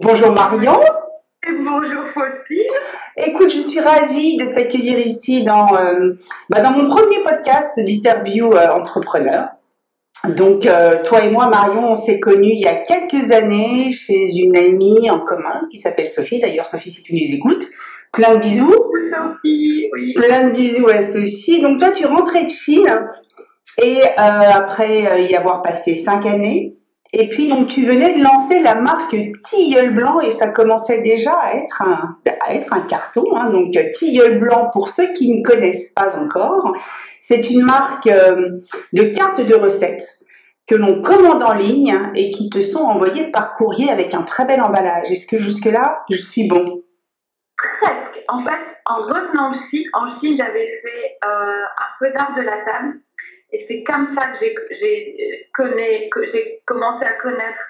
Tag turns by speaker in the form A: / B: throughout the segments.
A: Bonjour Marion.
B: Bonjour Faustine.
A: Écoute, je suis ravie de t'accueillir ici dans mon premier podcast d'interview entrepreneur. Donc, toi et moi, Marion, on s'est connus il y a quelques années chez une amie en commun qui s'appelle Sophie. D'ailleurs, Sophie, si tu nous écoutes, plein de bisous.
B: Sophie, oui.
A: Plein de bisous à Sophie. Donc, toi, tu rentrais de Chine et après y avoir passé 5 années. Et puis, donc, tu venais de lancer la marque Tilleul Blanc et ça commençait déjà à être un carton. Hein. Donc, Tilleul Blanc, pour ceux qui ne connaissent pas encore, c'est une marque de cartes de recettes que l'on commande en ligne et qui te sont envoyées par courrier avec un très bel emballage. Est-ce que jusque-là, je suis bon?
B: Presque. En fait, en revenant de Chine, j'avais fait un peu d'art de la table. Et c'est comme ça que j'ai commencé à connaître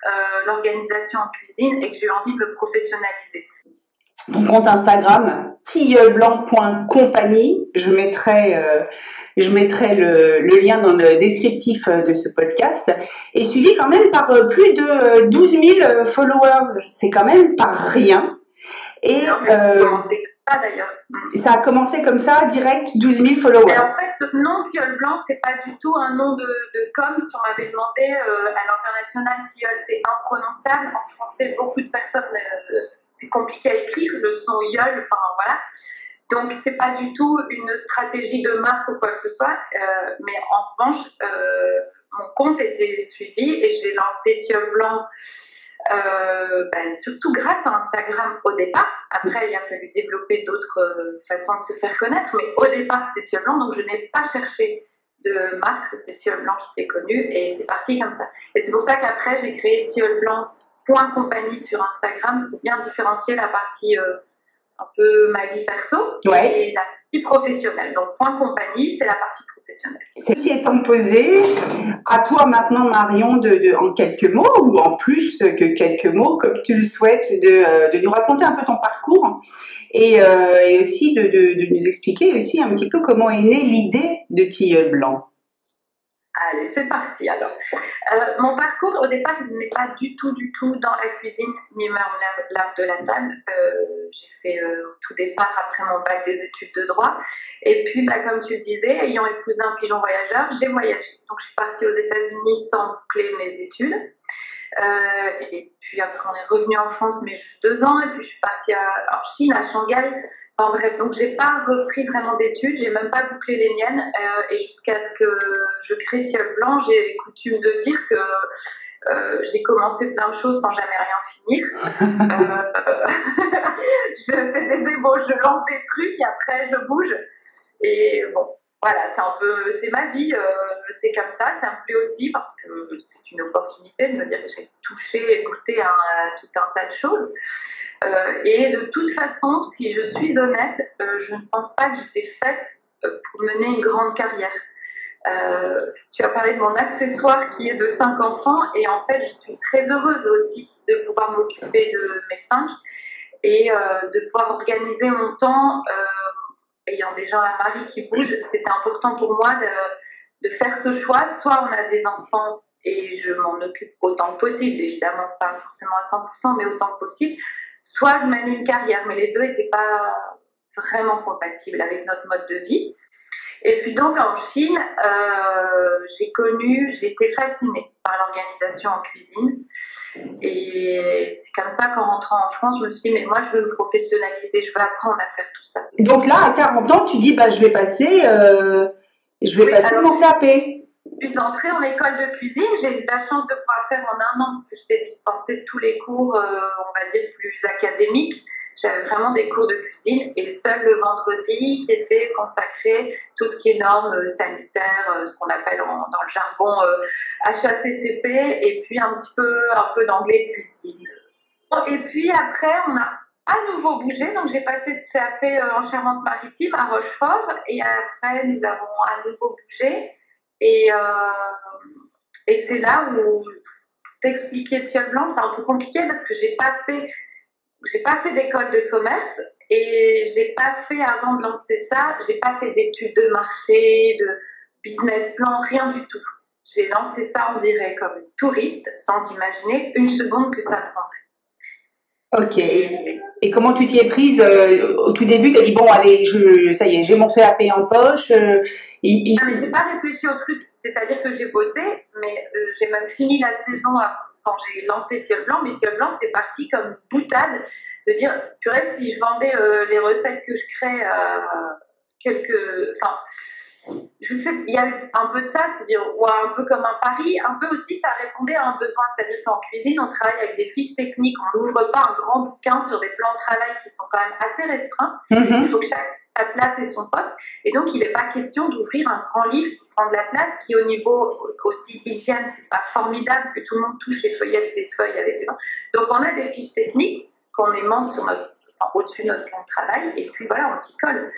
B: l'organisation en cuisine et que j'ai eu envie de le professionnaliser.
A: Mon compte Instagram, tilleulblanc.compagnie, je mettrai le lien dans le descriptif de ce podcast, est suivi quand même par plus de 12 000 followers. C'est quand même pas rien. Et ça a commencé comme ça, direct, 12 000 followers.
B: Et en fait, le nom Tilleul Blanc, c'est pas du tout un nom de com. Si on m'avait demandé à l'international, Tilleul, c'est imprononçable. En français, beaucoup de personnes, c'est compliqué à écrire, le son yeul, enfin voilà. Donc, c'est pas du tout une stratégie de marque ou quoi que ce soit. Mais en revanche, mon compte était suivi et j'ai lancé Tilleul Blanc. Surtout grâce à Instagram au départ. Après, il a fallu développer d'autres façons de se faire connaître, mais au départ, c'était Tilleul Blanc, donc je n'ai pas cherché de marque, c'était Tilleul Blanc qui était connu, et c'est parti comme ça. Et c'est pour ça qu'après, j'ai créé tilleulblanc.compagnie sur Instagram pour bien différencier la partie un peu ma vie perso et la partie professionnelle. Donc, .compagnie, c'est la partie professionnelle.
A: Ceci étant posé, à toi maintenant, Marion, en quelques mots, ou en plus que quelques mots, comme tu le souhaites, de nous raconter un peu ton parcours et aussi de nous expliquer aussi un petit peu comment est née l'idée de Tilleul Blanc.
B: Allez, c'est parti alors. Mon parcours au départ n'est pas du tout dans la cuisine ni même l'art de la table. J'ai fait au tout départ après mon bac des études de droit. Et puis, comme tu le disais, ayant épousé un pigeon voyageur, j'ai voyagé. Donc, je suis partie aux États-Unis sans boucler mes études. Et puis après, on est revenu en France, mais juste 2 ans. Et puis, je suis partie en Chine, à Shanghai. Enfin bref, donc j'ai pas repris vraiment d'études, j'ai même pas bouclé les miennes, et jusqu'à ce que je crée Tilleul Blanc, j'ai coutume de dire que j'ai commencé plein de choses sans jamais rien finir. C'est des ébauches, je lance des trucs et après je bouge. Et bon, voilà, c'est ma vie, c'est comme ça me plaît aussi parce que c'est une opportunité de me dire que j'ai touché et goûté à tout un tas de choses. Et de toute façon, si je suis honnête, je ne pense pas que j'étais faite pour mener une grande carrière. Tu as parlé de mon accessoire qui est de 5 enfants et en fait, je suis très heureuse aussi de pouvoir m'occuper de mes 5 et de pouvoir organiser mon temps. Ayant déjà un mari qui bouge, c'était important pour moi de faire ce choix. Soit on a des enfants et je m'en occupe autant que possible, évidemment pas forcément à 100%, mais autant que possible. Soit je mène une carrière, mais les deux n'étaient pas vraiment compatibles avec notre mode de vie. Et puis donc en Chine, j'étais fascinée par l'organisation en cuisine. Et c'est comme ça qu'en rentrant en France, je me suis dit, mais moi je veux me professionnaliser, je veux apprendre à faire tout ça.
A: Donc là, à 40 ans, tu dis, je vais passer mon CAP.
B: Je suis entrée en école de cuisine, j'ai eu la chance de pouvoir le faire en 1 an parce que j'étais dispensée de tous les cours, on va dire, plus académiques. J'avais vraiment des cours de cuisine et seul le vendredi qui était consacré tout ce qui est normes sanitaires, ce qu'on appelle dans le jargon HACCP et puis un peu d'anglais de cuisine. Et puis après, on a à nouveau bougé, donc j'ai passé ce CAP en Charente-Maritime à Rochefort et après nous avons à nouveau bougé. Et c'est là où t'expliquer Tilleul Blanc, c'est un peu compliqué parce que j'ai pas fait d'école de commerce et j'ai pas fait, avant de lancer ça, j'ai pas fait d'études de marché, de business plan, rien du tout. J'ai lancé ça, on dirait, comme touriste, sans imaginer une seconde que ça prendrait.
A: Ok. Et comment tu t'y es prise au tout début? Tu as dit, bon, allez, ça y est, j'ai mon CAP en poche.
B: Non, mais j'ai pas réfléchi au truc. C'est-à-dire que j'ai bossé, mais j'ai même fini la saison quand j'ai lancé Tilleul Blanc. Mais Tilleul Blanc, c'est parti comme boutade de dire, purée, si je vendais les recettes que je crée enfin, je sais, il y a un peu de ça, de se dire, ouais, un peu comme un pari, un peu aussi, ça répondait à un besoin, c'est-à-dire qu'en cuisine, on travaille avec des fiches techniques, on n'ouvre pas un grand bouquin sur des plans de travail qui sont quand même assez restreints, il faut que chaque place ait son poste, et donc il n'est pas question d'ouvrir un grand livre qui prend de la place, qui au niveau aussi hygiène, c'est pas formidable que tout le monde touche les feuillettes, ces feuilles avec des mains. Donc on a des fiches techniques qu'on aimante sur au-dessus de notre plan de travail, et puis voilà, on s'y colle.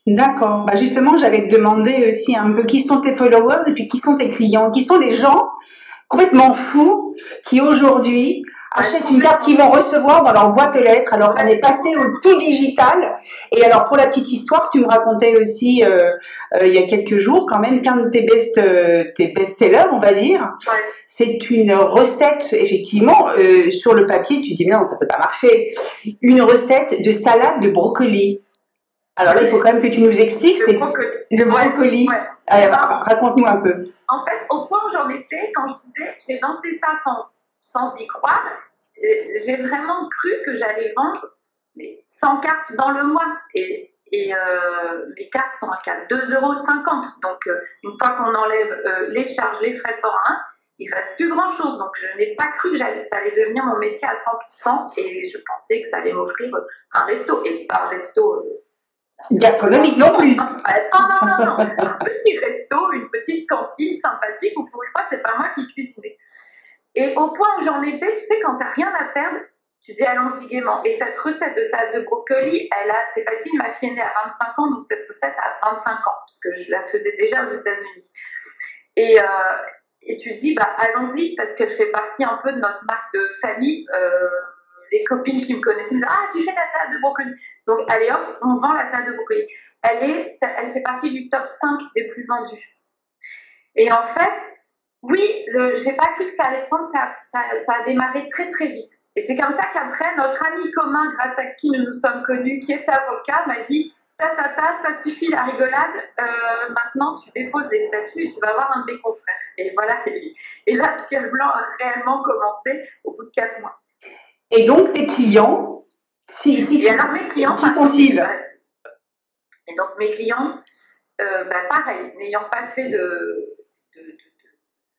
A: D'accord. Bah justement, j'allais te demander aussi un peu qui sont tes followers et puis qui sont tes clients, qui sont les gens complètement fous qui aujourd'hui achètent une carte qu'ils vont recevoir dans leur boîte aux lettres alors qu'on est passé au tout digital. Et alors pour la petite histoire, tu me racontais aussi il y a quelques jours quand même qu'un de tes best-sellers, on va dire, c'est une recette effectivement sur le papier. Tu dis non, ça peut pas marcher. Une recette de salade de brocoli. Alors là, il faut quand même que tu nous expliques, c'est le brocoli. Raconte-nous un peu.
B: En fait, au point où j'en étais, quand je disais, j'ai lancé ça sans y croire, j'ai vraiment cru que j'allais vendre 100 cartes dans le mois. Et mes cartes sont à 2,50 €. Donc, une fois qu'on enlève les charges, les frais de port à 1, il ne reste plus grand-chose. Donc, je n'ai pas cru que ça allait devenir mon métier à 100%. Et je pensais que ça allait m'offrir un resto. Et pas un resto...
A: gastronomique non plus.
B: Non. Un petit resto, une petite cantine sympathique où pour une fois, c'est pas moi qui cuisinais. Et au point où j'en étais, tu sais, quand t'as rien à perdre, tu dis allons-y gaiement. Et cette recette de salade de brocoli, c'est facile, ma fille est née à 25 ans, donc cette recette a 25 ans, parce que je la faisais déjà aux États-Unis. Et tu dis, bah allons-y, parce qu'elle fait partie un peu de notre marque de famille. Les copines qui me connaissaient me disaient, ah, tu fais ta salade de brocoli. Donc, allez hop, on vend la salade de brocoli. Elle fait partie du top 5 des plus vendus. Et en fait, oui, j'ai pas cru que ça allait prendre, ça a démarré très très vite. Et c'est comme ça qu'après, notre ami commun, grâce à qui nous nous sommes connus, qui est avocat, m'a dit, ça suffit la rigolade, maintenant tu déposes les statuts et tu vas voir un de mes confrères. Et voilà, et là, Tilleul Blanc a réellement commencé au bout de 4 mois.
A: Et donc, tes clients,
B: et alors mes clients,
A: qui sont-ils?
B: Et donc, mes clients, pareil, n'ayant pas fait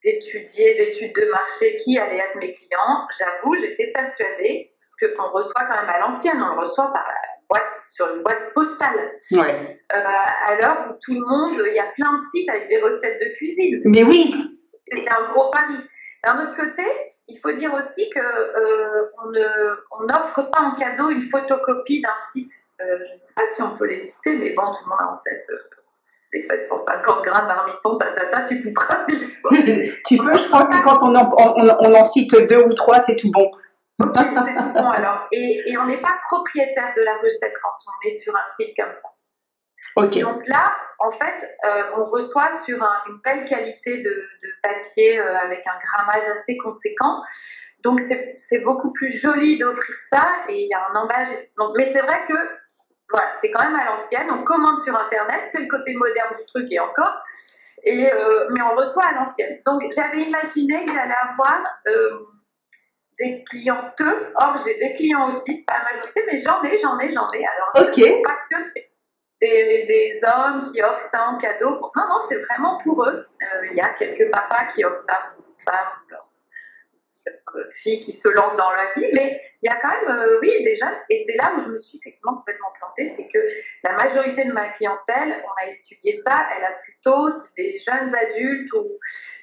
B: d'études de marché qui allaient être mes clients, j'avoue, j'étais persuadée, parce qu'on reçoit quand même à l'ancienne, on le reçoit sur une boîte postale.
A: Ouais.
B: À l'heure où tout le monde, il y a plein de sites avec des recettes de cuisine.
A: Mais oui.
B: C'était un gros pari. D'un autre côté, il faut dire aussi qu'on n'offre pas en cadeau une photocopie d'un site. Je ne sais pas si on peut les citer, mais bon, tout le monde a en tête les 750 grammes marmiton, tu couperas s'il faut.
A: Tu peux, je pense que quand on en cite 2 ou 3, c'est tout bon.
B: Ok, c'est tout bon alors. Et on n'est pas propriétaire de la recette quand on est sur un site comme ça.
A: Okay.
B: Donc là, en fait, on reçoit sur une belle qualité de papier avec un grammage assez conséquent. Donc, c'est beaucoup plus joli d'offrir ça et il y a un emballage. Donc, mais c'est vrai que voilà, c'est quand même à l'ancienne. On commande sur Internet, c'est le côté moderne du truc et encore. Mais on reçoit à l'ancienne. Donc, j'avais imaginé que j'allais avoir des clienteux. Or, j'ai des clients aussi, c'est pas la majorité, mais j'en ai. Alors,
A: okay.
B: Pas que des hommes qui offrent ça en cadeau. Non, c'est vraiment pour eux. Il y a quelques papas qui offrent ça pour une femme, filles qui se lancent dans la vie, mais il y a quand même, des jeunes. Et c'est là où je me suis effectivement complètement plantée, c'est que la majorité de ma clientèle, on a étudié ça, elle a plutôt, c'est des jeunes adultes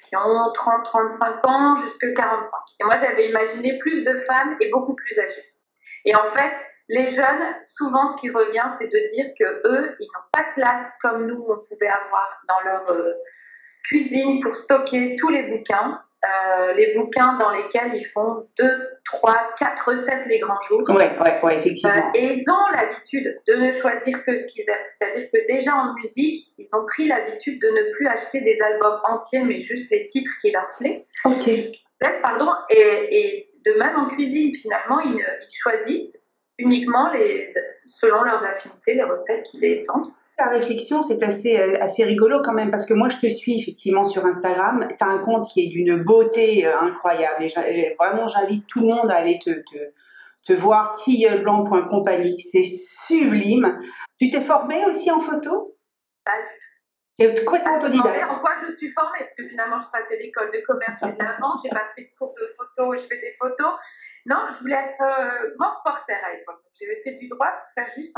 B: qui ont 30-35 ans jusqu'à 45. Et moi, j'avais imaginé plus de femmes et beaucoup plus âgées. Et en fait, les jeunes, souvent, ce qui revient, c'est de dire qu'eux, ils n'ont pas de place comme nous, on pouvait avoir dans leur cuisine pour stocker tous les bouquins dans lesquels ils font 2, 3, 4 recettes les grands jours.
A: Oui, effectivement.
B: Et ils ont l'habitude de ne choisir que ce qu'ils aiment. C'est-à-dire que déjà en musique, ils ont pris l'habitude de ne plus acheter des albums entiers, mais juste les titres qui leur plaisent.
A: Ok.
B: Pardon, et De même en cuisine, finalement, ils choisissent uniquement selon leurs affinités, les recettes qui les tentent.
A: Ta réflexion, c'est assez rigolo quand même, parce que moi, je te suis effectivement sur Instagram. Tu as un compte qui est d'une beauté incroyable. Et vraiment, j'invite tout le monde à aller te voir, tilleulblanc.compagnie. C'est sublime. Tu t'es formée aussi en photo?
B: Pas du tout.
A: Et complètement autodidacte.
B: En quoi je suis formée? Parce que finalement, je n'ai pas fait d'école de commerce, je fais de la vente, je n'ai pas fait de cours de photo, je fais des photos. Non, je voulais être grand reporter à l'époque. J'ai fait du droit pour faire juste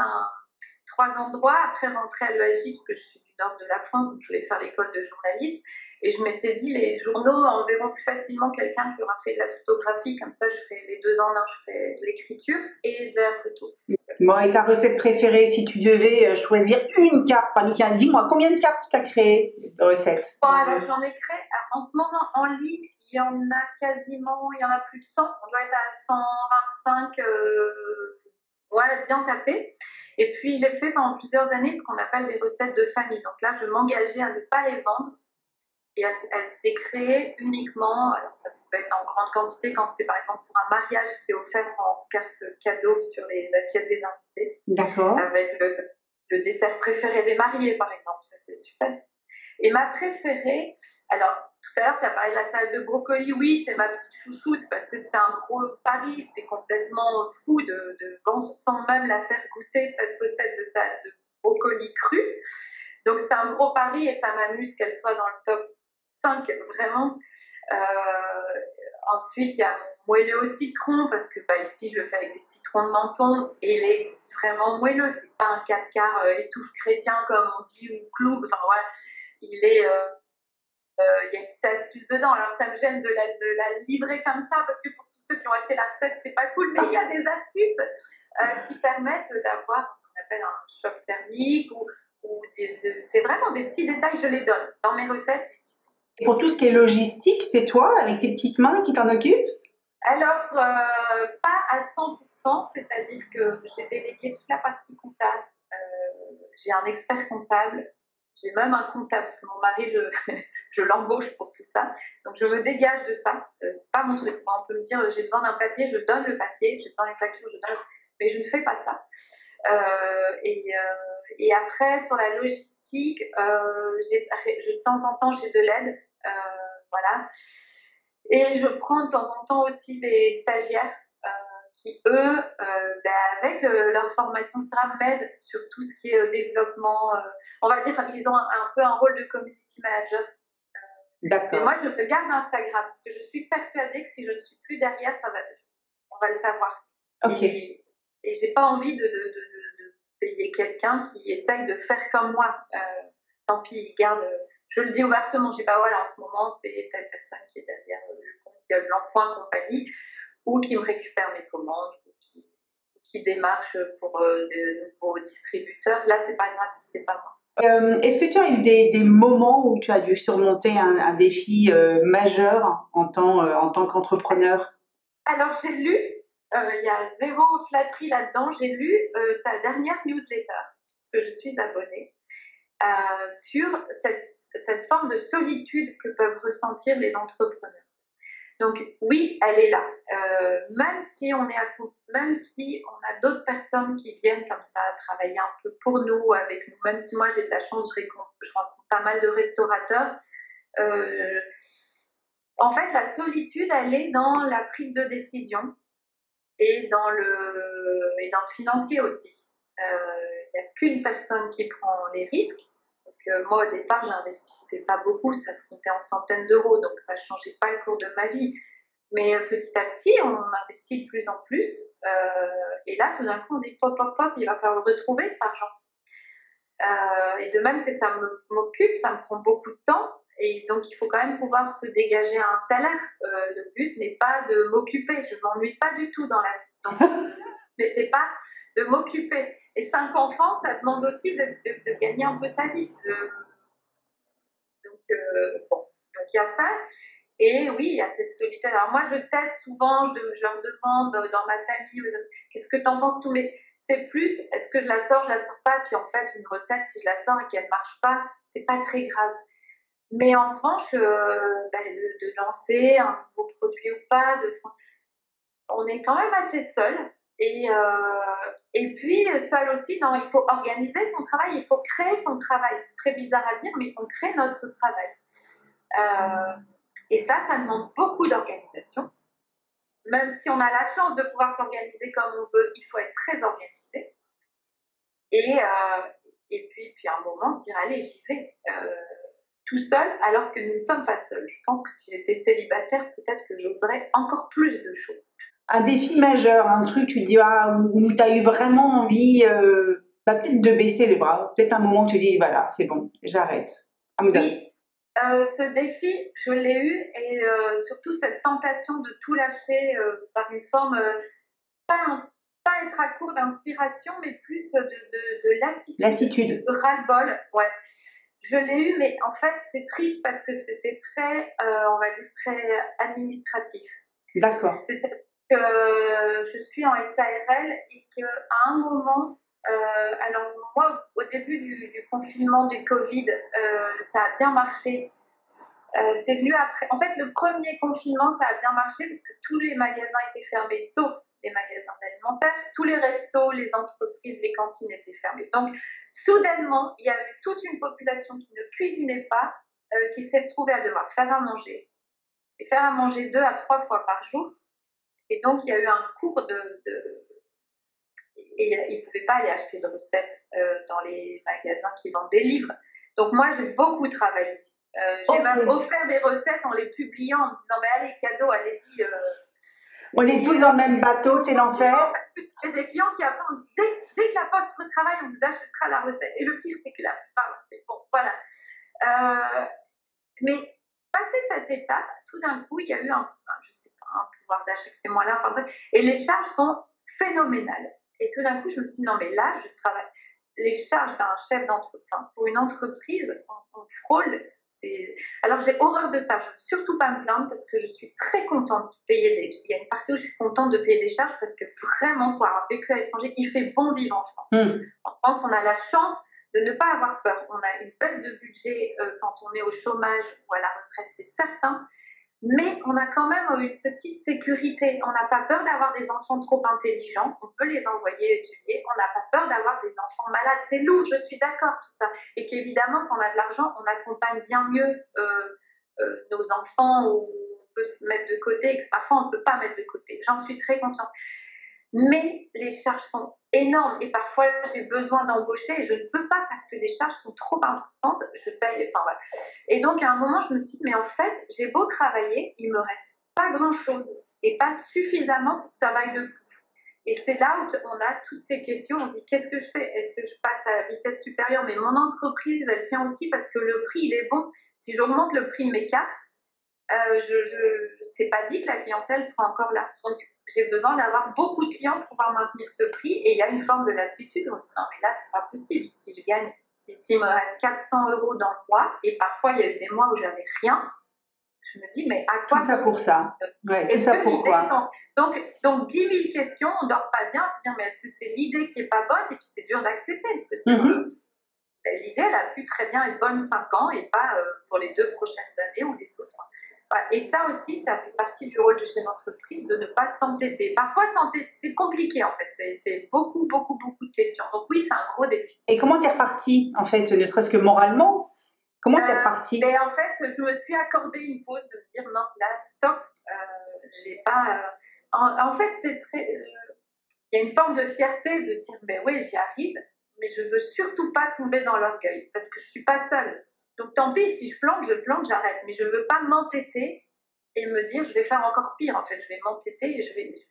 B: 3 ans de droit, après rentrer à l'ESJ, parce que je suis du nord de la France, donc je voulais faire l'école de journalisme. Et je m'étais dit, les journaux enverront plus facilement quelqu'un qui aura fait de la photographie, comme ça je fais les 2 ans, je fais de l'écriture et de la photo.
A: Bon, et ta recette préférée, si tu devais choisir une carte parmi 15, dis-moi, combien de cartes tu as créées de recettes?
B: Bon, alors j'en ai créé, en ce moment en ligne, il y en a plus de 100, on doit être à 125, voilà, bien tapé. Et puis j'ai fait pendant plusieurs années ce qu'on appelle des recettes de famille. Donc là, je m'engageais à ne pas les vendre et elle s'est créée uniquement, alors ça pouvait être en grande quantité quand c'était par exemple pour un mariage, c'était offert en carte cadeau sur les assiettes des invités.
A: D'accord.
B: Avec le dessert préféré des mariés par exemple, ça c'est super. Et ma préférée, alors tout à l'heure tu as parlé de la salade de brocoli, oui c'est ma petite chouchoute parce que c'était un gros pari, c'était complètement fou de vendre sans même la faire goûter cette recette de salade de brocoli cru. Donc c'est un gros pari et ça m'amuse qu'elle soit dans le top 5 vraiment. Ensuite, il y a mon moelleux au citron parce que ici je le fais avec des citrons de Menton et il est vraiment moelleux. C'est pas un 4 quarts étouffe chrétien comme on dit ou clou. Enfin voilà, il y a une petite astuce dedans. Alors ça me gêne de la livrer comme ça parce que pour tous ceux qui ont acheté la recette, c'est pas cool. Mais il y a des astuces qui permettent d'avoir ce qu'on appelle un choc thermique ou c'est vraiment des petits détails. Je les donne dans mes recettes ici.
A: Et pour tout ce qui est logistique, c'est toi, avec tes petites mains, qui t'en occupes?
B: Alors, pas à 100%, c'est-à-dire que j'ai délégué toute la partie comptable. J'ai un expert comptable, j'ai même un comptable, parce que mon mari, je l'embauche pour tout ça. Donc, je me dégage de ça. C'est pas mon truc. Moi, on peut me dire, j'ai besoin d'un papier, je donne le papier. J'ai besoin d'une facture, je donne. Mais je ne fais pas ça. Et après, sur la logistique, de temps en temps, j'ai de l'aide. Voilà. Et je prends de temps en temps aussi des stagiaires qui, eux, avec leur formation, etc., m'aident sur tout ce qui est développement. On va dire qu'ils ont un peu un rôle de community manager.
A: D'accord.
B: Mais moi, je me garde Instagram parce que je suis persuadée que si je ne suis plus derrière, on va le savoir.
A: Ok.
B: Et j'ai pas envie de payer quelqu'un qui essaye de faire comme moi. Tant pis, garde. Je le dis ouvertement, je dis pas voilà, en ce moment, c'est telle personne qui est derrière le compte tilleulblanc.compagnie ou qui me récupère mes commandes ou qui démarche pour de nouveaux distributeurs. Là, c'est pas grave si c'est pas moi.
A: Est-ce que tu as eu des moments où tu as dû surmonter un défi majeur en tant qu'entrepreneur?
B: Alors, j'ai lu, il y a zéro flatterie là-dedans, j'ai lu ta dernière newsletter, parce que je suis abonnée, sur cette forme de solitude que peuvent ressentir les entrepreneurs. Donc oui, elle est là. Même si on a d'autres personnes qui viennent comme ça travailler un peu pour nous, avec nous, même si moi j'ai de la chance, je rencontre pas mal de restaurateurs. En fait, la solitude, elle est dans la prise de décision et dans le financier aussi. Il n'y a qu'une personne qui prend les risques. Donc, moi, au départ, j'investissais pas beaucoup, ça se comptait en centaines d'euros, donc ça ne changeait pas le cours de ma vie. Mais petit à petit, on investit de plus en plus. Et là, tout d'un coup, on se dit pop, pop, pop, il va falloir le retrouver cet argent. Et de même que ça m'occupe, ça me prend beaucoup de temps. Et donc, il faut quand même pouvoir se dégager un salaire. Le but n'est pas de m'occuper. Je ne m'ennuie pas du tout dans la vie. Donc, n'était pas de m'occuper. Et 5 enfants, ça demande aussi de gagner un peu sa vie. Donc, il y a ça. Et oui, il y a cette solitude. Alors moi, je teste souvent, je leur demande dans ma famille, qu'est-ce que t'en penses tout, mais c'est plus, est-ce que je la sors pas, puis en fait, une recette, si je la sors et qu'elle ne marche pas, c'est pas très grave. Mais en revanche, de lancer un nouveau produit ou pas, on est quand même assez seul. Et puis, seul aussi, non, il faut organiser son travail, il faut créer son travail. C'est très bizarre à dire, mais on crée notre travail. Et ça demande beaucoup d'organisation. Même si on a la chance de pouvoir s'organiser comme on veut, il faut être très organisé. Et puis à un moment, se dire, allez, j'y vais. Tout seul, alors que nous ne sommes pas seuls. Je pense que si j'étais célibataire, peut-être que j'oserais encore plus de choses.
A: Un défi majeur, un truc, tu te dis, où tu as eu vraiment envie, peut-être de baisser les bras. Peut-être un moment où tu dis, voilà, c'est bon, j'arrête.
B: Oui, ce défi, je l'ai eu, et surtout cette tentation de tout lâcher par une forme, pas être à court d'inspiration, mais plus de lassitude.
A: Lassitude.
B: De ras-le-bol, ouais. Je l'ai eu, mais en fait, c'est triste parce que c'était très, on va dire, très administratif.
A: D'accord.
B: C'est-à-dire que je suis en SARL et qu'à un moment, alors moi, au début du confinement du Covid, ça a bien marché. C'est venu après. En fait, le premier confinement, ça a bien marché parce que tous les magasins étaient fermés, sauf les magasins alimentaires. Tous les restos, les entreprises, les cantines étaient fermées. Donc, soudainement, il y a eu toute une population qui ne cuisinait pas, qui s'est retrouvée à devoir faire à manger. Et faire à manger 2 à 3 fois par jour. Et donc, il y a eu un cours et ils ne pouvaient pas aller acheter de recettes dans les magasins qui vendent des livres. Donc, moi, j'ai beaucoup travaillé. J'ai même offert des recettes en les publiant, en me disant, mais allez, cadeau, allez-y.
A: On est tous dans le même bateau, c'est l'enfer.
B: Il y a des clients qui après, on dit, dès que la poste retravaille, on vous achètera la recette. Et le pire, c'est que la plupart, c'est bon, voilà. Mais passé cette étape, tout d'un coup, il y a eu un pouvoir d'achat, moi là, enfin bref, et les charges sont phénoménales. Et tout d'un coup, je me suis dit, non, mais là, je travaille. Les charges d'un chef d'entreprise, pour une entreprise, on frôle. Alors, j'ai horreur de ça. Je ne veux surtout pas me plaindre parce que je suis très contente de payer il y a une partie où je suis contente de payer des charges parce que vraiment, pour avoir vécu à l'étranger, il fait bon vivre en France. En France, on a la chance de ne pas avoir peur. On a une baisse de budget quand on est au chômage ou à la retraite, c'est certain. Mais on a quand même une petite sécurité. On n'a pas peur d'avoir des enfants trop intelligents. On peut les envoyer étudier. On n'a pas peur d'avoir des enfants malades. C'est lourd, je suis d'accord, tout ça. Et qu'évidemment, quand on a de l'argent, on accompagne bien mieux nos enfants, ou on peut se mettre de côté. Et que parfois, on ne peut pas mettre de côté. J'en suis très consciente. Mais les charges sont énormes et parfois j'ai besoin d'embaucher et je ne peux pas parce que les charges sont trop importantes, je paye, enfin voilà. Et donc à un moment je me suis dit, mais en fait j'ai beau travailler, il me reste pas grand chose et pas suffisamment pour que ça vaille le coup. Et c'est là où on a toutes ces questions, on se dit qu'est-ce que je fais? Est-ce que je passe à la vitesse supérieure? Mais mon entreprise elle tient aussi parce que le prix il est bon. Si j'augmente le prix de mes cartes, c'est pas dit que la clientèle sera encore là. Donc, j'ai besoin d'avoir beaucoup de clients pour pouvoir maintenir ce prix. Et il y a une forme de lassitude. On se dit, non, mais là, c'est pas possible. Si je gagne, s'il me reste 400 € dans le mois, et parfois, il y a eu des mois où j'avais rien, je me dis, mais à quoi?
A: Tout ça pour ça. Ouais, tout ça pourquoi?
B: Donc, 10 000 questions, on dort pas bien. On se dit, mais est-ce que c'est l'idée qui est pas bonne? Et puis, c'est dur d'accepter, de se dire, l'idée, elle a pu très bien être bonne 5 ans et pas pour les 2 prochaines années ou les autres. Et ça aussi, ça fait partie du rôle du chef d'entreprise, de ne pas s'entêter. Parfois, s'entêter, c'est compliqué en fait. C'est beaucoup de questions. Donc oui, c'est un gros défi.
A: Et comment t'es repartie, en fait, ne serait-ce que moralement? Comment t'es repartie?
B: En fait, je me suis accordé une pause de me dire non, là, stop. J'ai pas. En fait, c'est très. Il y a une forme de fierté de se dire, ben oui, j'y arrive, mais je veux surtout pas tomber dans l'orgueil parce que je suis pas seule. Donc tant pis, si je plante, j'arrête. Mais je ne veux pas m'entêter et me dire, je vais faire encore pire. En fait, je vais m'entêter et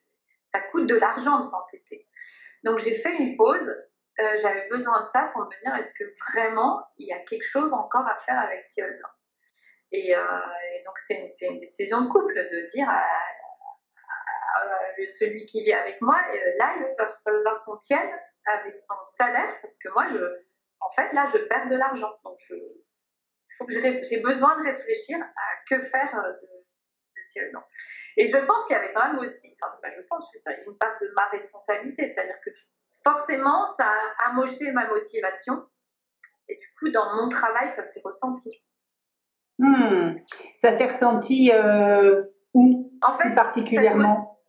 B: ça coûte de l'argent de s'entêter. Donc j'ai fait une pause. J'avais besoin de ça pour me dire, est-ce que vraiment, il y a quelque chose encore à faire avec Tilleul Blanc? Et donc c'est une décision de couple de dire à celui qui vit avec moi, là, il va falloir qu'on tienne avec ton salaire parce que moi, en fait, là, je perds de l'argent. Donc j'ai besoin de réfléchir à que faire de Tilleul Blanc. Et je pense qu'il y avait quand même aussi, enfin c'est pas je pense, je suis sûre, une part de ma responsabilité, c'est-à-dire que forcément ça a amoché ma motivation et du coup dans mon travail ça s'est ressenti.
A: Ça s'est ressenti où en fait, plus particulièrement?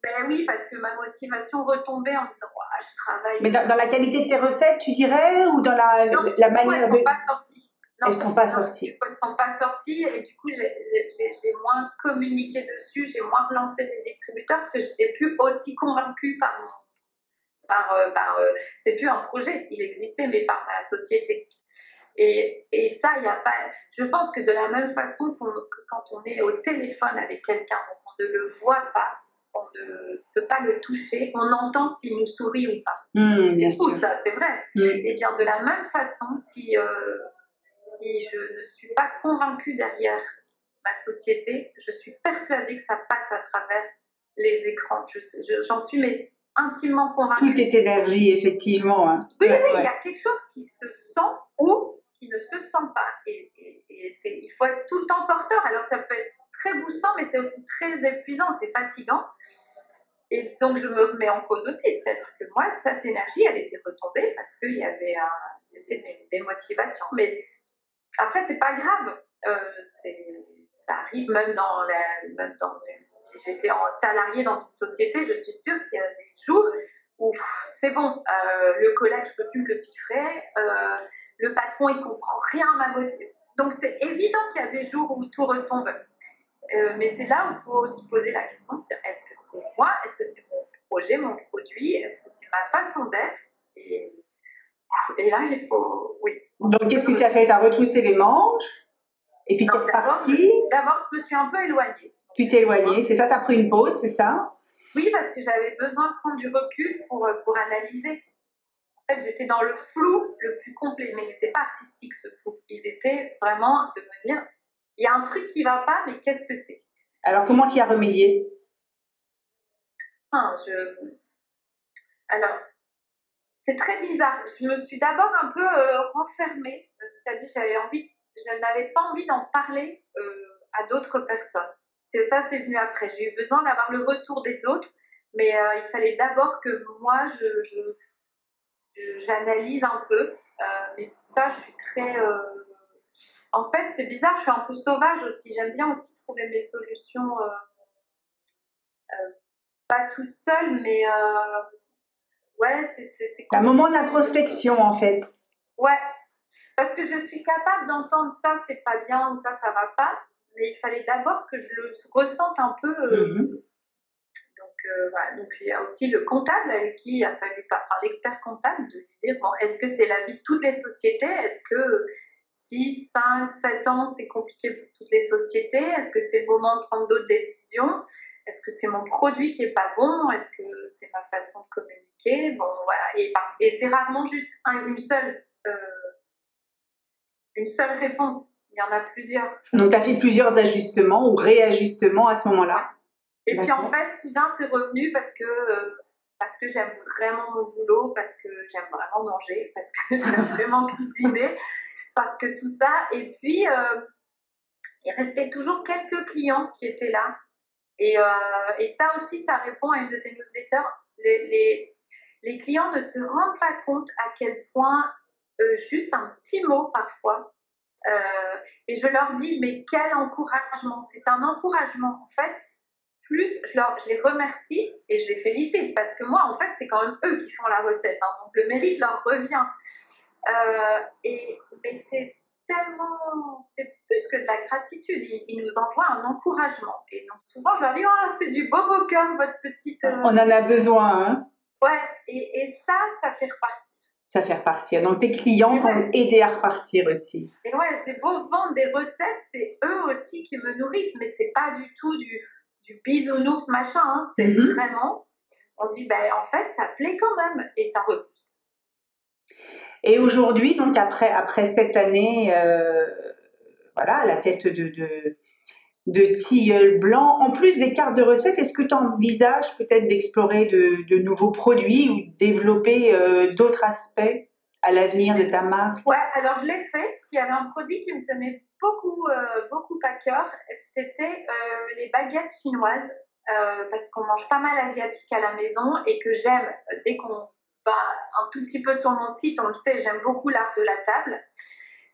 B: Ben oui, parce que ma motivation retombait en me disant, ouah, je travaille.
A: Mais dans la qualité de tes recettes, tu dirais, ou dans
B: Non,
A: la
B: du coup,
A: manière
B: elles
A: de...
B: sont pas sorties. Non,
A: Elles sont pas
B: non,
A: sorties.
B: du coup, elles sont pas sorties et du coup, j'ai moins communiqué dessus, j'ai moins relancé les distributeurs parce que j'étais plus aussi convaincue c'est plus un projet, il existait, mais par ma société. Et ça, il n'y a pas. Je pense que de la même façon que quand on est au téléphone avec quelqu'un, on ne le voit pas, on ne peut pas le toucher, on entend s'il nous sourit ou pas. C'est fou, ça, c'est vrai. Et bien, de la même façon, si je ne suis pas convaincue derrière ma société, je suis persuadée que ça passe à travers les écrans. J'en suis mais intimement convaincue.
A: Tout est énergie, effectivement. Hein.
B: Oui, il y a quelque chose qui se sent ou qui ne se sent pas. Et il faut être tout le temps porteur. Alors, ça peut être très boostant, mais c'est aussi très épuisant, c'est fatigant. Et donc, je me remets en cause aussi. C'est-à-dire que moi, cette énergie, elle était retombée parce qu'il y avait c'était une démotivation. Mais après, c'est pas grave. Ça arrive même si j'étais en salarié dans une société, je suis sûre qu'il y a des jours où c'est bon, le collègue, je peux plus me le piffrer, le patron, il comprend rien à ma motivation. Donc, c'est évident qu'il y a des jours où tout retombe. Mais c'est là où il faut se poser la question sur est-ce que c'est moi, est-ce que c'est mon projet, mon produit, est-ce que c'est ma façon d'être et là, il faut, oui.
A: Donc, qu'est-ce que tu as fait? Tu as retroussé les manches et puis tu es repartie.
B: D'abord, je me suis un peu éloignée.
A: Tu t'es éloignée, c'est ça? Tu as pris une pause, c'est ça?
B: Oui, parce que j'avais besoin de prendre du recul pour analyser. En fait, j'étais dans le flou le plus complet, mais il n'était pas artistique ce flou. Il était vraiment de me dire, il y a un truc qui ne va pas, mais qu'est-ce que c'est?
A: Alors, comment tu y as remédié?
B: Alors, c'est très bizarre. Je me suis d'abord un peu renfermée, c'est-à-dire je n'avais pas envie d'en parler à d'autres personnes. C'est venu après. J'ai eu besoin d'avoir le retour des autres, mais il fallait d'abord que moi, j'analyse un peu. Mais pour ça, je suis très... En fait, c'est bizarre, je suis un peu sauvage aussi. J'aime bien aussi trouver mes solutions, pas toute seule, mais ouais, c'est
A: un moment d'introspection, en fait.
B: Ouais, parce que je suis capable d'entendre ça, c'est pas bien ou ça va pas, mais il fallait d'abord que je le ressente un peu. Voilà. Donc il y a aussi le comptable avec qui il a fallu, l'expert comptable, de lui dire bon, est-ce que c'est la vie de toutes les sociétés? Est-ce que 6, 5, 7 ans, c'est compliqué pour toutes les sociétés? Est-ce que c'est le moment de prendre d'autres décisions? Est-ce que c'est mon produit qui est pas bon? Est-ce que c'est ma façon de communiquer? Bon, voilà. Et c'est rarement juste une seule réponse. Il y en a plusieurs.
A: Donc, tu as fait plusieurs ajustements ou réajustements à ce moment-là.
B: Et puis en fait, soudain, c'est revenu parce que j'aime vraiment mon boulot, parce que j'aime vraiment manger, parce que j'aime vraiment cuisiner, parce que tout ça. Et puis, il restait toujours quelques clients qui étaient là. Et ça aussi, ça répond à une de tes newsletters. Les clients ne se rendent pas compte à quel point juste un petit mot parfois. Et je leur dis, mais quel encouragement! C'est un encouragement. En fait, plus je les remercie et je les félicite parce que moi, en fait, c'est quand même eux qui font la recette. Hein, donc, le mérite leur revient. Mais c'est plus que de la gratitude. Ils nous envoient un encouragement. Et donc, souvent, je leur dis, oh, c'est du beau cœur, votre petite...
A: On en a besoin, hein?
B: Ouais, et ça fait repartir.
A: Ça fait repartir. Donc, tes clients t'ont aidé à repartir aussi.
B: Et ouais, c'est beau vendre des recettes, c'est eux aussi qui me nourrissent, mais c'est pas du tout du bisounours machin, hein. C'est vraiment, on se dit, ben, en fait, ça plaît quand même, et ça repousse.
A: Et aujourd'hui, donc après cette année, voilà, à la tête de Tilleul Blanc, en plus des cartes de recettes, est-ce que tu envisages peut-être d'explorer de nouveaux produits ou de développer d'autres aspects à l'avenir de ta marque?
B: Ouais, alors je l'ai fait, parce qu'il y avait un produit qui me tenait beaucoup à cœur, c'était les baguettes chinoises, parce qu'on mange pas mal asiatique à la maison et que j'aime, dès qu'on va un tout petit peu sur mon site, on le sait, j'aime beaucoup l'art de la table.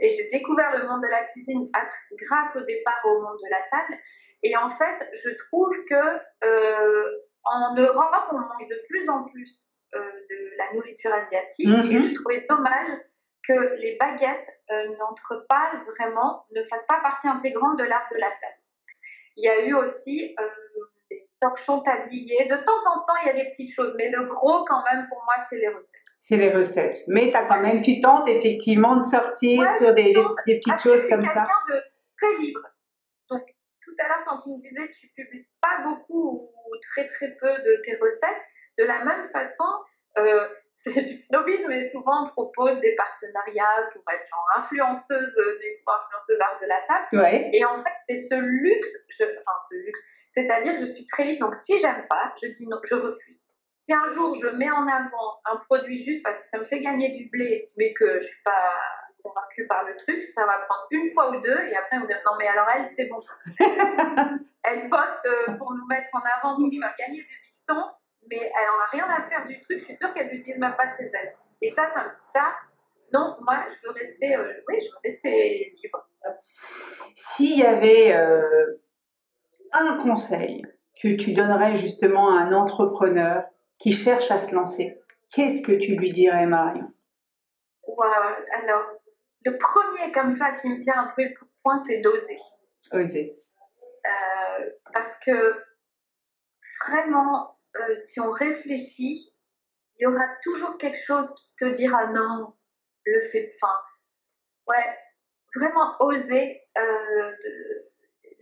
B: Et j'ai découvert le monde de la cuisine grâce au départ au monde de la table. Et en fait, je trouve que en Europe, on mange de plus en plus de la nourriture asiatique et je trouvais dommage que les baguettes n'entrent pas vraiment, ne fassent pas partie intégrante de l'art de la table. Il y a eu aussi des torchons tabliers. De temps en temps, il y a des petites choses, mais le gros, quand même, pour moi, c'est les recettes.
A: C'est les recettes. Mais tu tentes effectivement de sortir sur des petites choses comme ça.
B: Je suis quelqu'un de très libre. Donc, tout à l'heure, quand tu me disais que tu ne publies pas beaucoup ou très très peu de tes recettes, de la même façon, c'est du snobisme, mais souvent on propose des partenariats pour être genre influenceuse art de la table.
A: Ouais.
B: Et en fait, c'est ce luxe, c'est-à-dire je suis très libre. Donc si j'aime pas, je dis non, je refuse. Si un jour je mets en avant un produit juste parce que ça me fait gagner du blé, mais que je suis pas convaincue par le truc, ça va prendre une fois ou deux et après on va dire non mais alors elle c'est bon. Elle poste pour nous mettre en avant, pour se faire gagner des pistons, mais elle n'en a rien à faire du truc, je suis sûre qu'elle l'utilise même pas chez elle. Et ça, non, moi je veux rester libre.
A: S'il y avait un conseil que tu donnerais justement à un entrepreneur qui cherche à se lancer, qu'est-ce que tu lui dirais, Marion?
B: Alors, le premier comme ça qui me vient un peu le point, c'est d'oser.
A: Oser.
B: Parce que vraiment, si on réfléchit, il y aura toujours quelque chose qui te dira non, le fait, vraiment oser.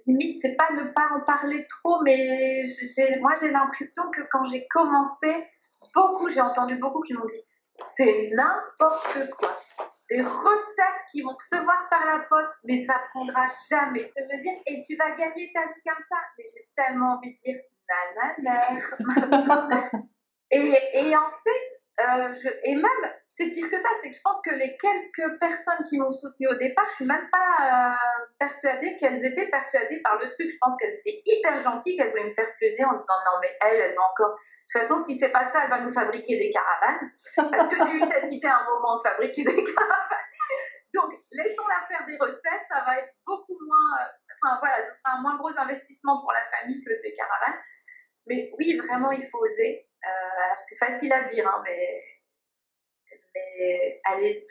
B: Limite, c'est pas ne pas en parler trop, mais moi j'ai l'impression que quand j'ai commencé, j'ai entendu beaucoup qui m'ont dit c'est n'importe quoi. Des recettes qui vont recevoir par la poste, mais ça prendra jamais. Tu veux dire, et tu vas gagner ta vie comme ça. Mais j'ai tellement envie de dire nanana. Et en fait, et même, c'est pire que ça, c'est que je pense que les quelques personnes qui m'ont soutenue au départ, je suis même pas persuadée qu'elles étaient persuadées par le truc. Je pense qu'elles étaient hyper gentilles, qu'elles voulaient me faire plaisir en se disant non mais elle va encore. De toute façon, si c'est pas ça, elle va nous fabriquer des caravanes. Parce que j'ai eu cette idée à un moment de fabriquer des caravanes. Donc, laissons-la faire des recettes, ça va être beaucoup moins. Ce sera un moins gros investissement pour la famille que ces caravanes. Mais oui, vraiment, il faut oser. Alors, c'est facile à dire, hein, mais allez,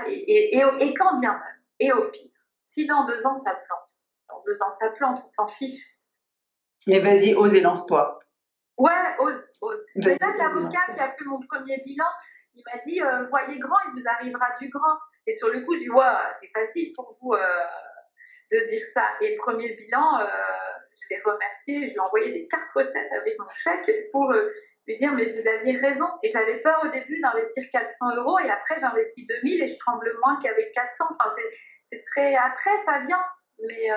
B: et quand bien même, et au pire, si dans 2 ans ça plante, on s'en fiche.
A: Mais vas-y, ose et lance-toi.
B: Ouais, ose. Même l'avocat qui a fait mon premier bilan, il m'a dit voyez grand, il vous arrivera du grand. Et sur le coup, je dis ouais, c'est facile pour vous de dire ça. Et premier bilan, je l'ai remercié, je lui ai envoyé des cartes recettes avec mon chèque pour lui dire mais vous aviez raison. Et j'avais peur au début d'investir 400 € et après j'investis 2000 et je tremble moins qu'avec 400. Enfin, c'est très. Après, ça vient. Mais.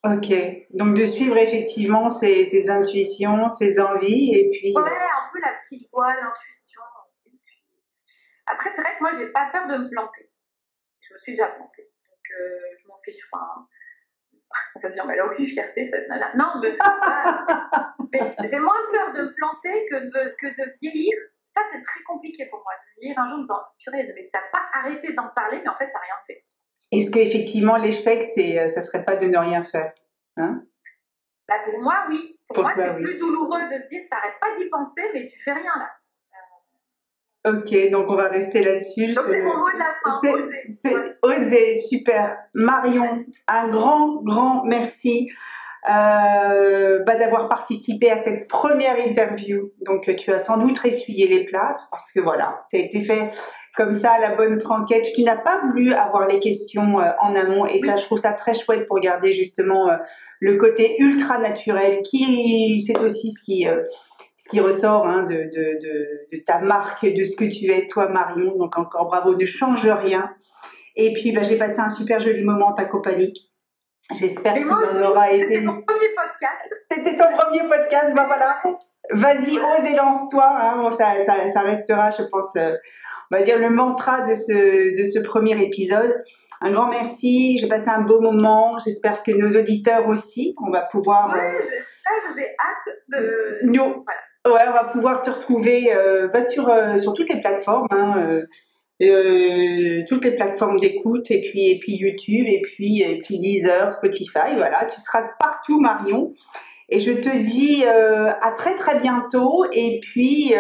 A: Ok, donc de suivre effectivement ses intuitions, ses envies et puis...
B: Ouais, un peu la petite voix, l'intuition. Après, c'est vrai que moi, j'ai pas peur de me planter. Je me suis déjà plantée. Donc, je m'en fiche. On va se dire, mais elle a aucune fierté, cette nana. Non, mais j'ai moins peur de me planter que de vieillir. Ça, c'est très compliqué pour moi, de vieillir un jour en me disant, purée, mais t'as pas arrêté d'en parler, mais en fait, t'as rien fait.
A: Est-ce qu'effectivement, l'échec, ça serait pas de ne rien faire, hein?
B: Pour moi, oui. Pour moi, c'est plus douloureux de se dire, t'arrêtes pas d'y penser, mais tu fais rien là.
A: Ok, donc on va rester là-dessus.
B: Donc c'est mon mot de la fin, oser.
A: C'est oser, super. Marion, un grand merci d'avoir participé à cette première interview. Donc tu as sans doute essuyé les plâtres parce que voilà, ça a été fait comme ça à la bonne franquette. Tu n'as pas voulu avoir les questions en amont et ça, je trouve ça très chouette pour garder justement le côté ultra naturel qui, c'est aussi ce qui ressort hein, de ta marque, de ce que tu es, toi Marion. Donc encore bravo, ne change rien. Et puis j'ai passé un super joli moment en ta compagnie. J'espère qu'il en aura été.
B: C'était mon premier podcast.
A: C'était ton premier podcast, voilà. Vas-y, ose et lance-toi. Hein. Bon, ça restera, je pense, on va dire le mantra de ce premier épisode. Un grand merci, j'ai passé un beau moment, j'espère que nos auditeurs aussi, on va pouvoir...
B: Oui, j'espère, j'ai hâte de...
A: Voilà. Ouais, on va pouvoir te retrouver sur toutes les plateformes, hein, toutes les plateformes d'écoute, et puis YouTube, et puis Deezer, Spotify, voilà, tu seras partout Marion. Et je te dis à très très bientôt et puis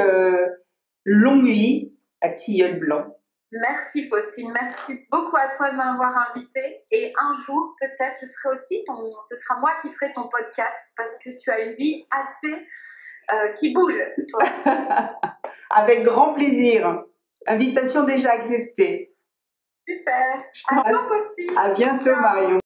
A: longue vie à Tilleul Blanc.
B: Merci Faustine, merci beaucoup à toi de m'avoir invitée. Et un jour, peut-être, ce sera moi qui ferai ton podcast parce que tu as une vie assez qui bouge, toi.
A: Avec grand plaisir. Invitation déjà acceptée.
B: Super. À toi, Faustine.
A: À bientôt,
B: Ciao.
A: Marion.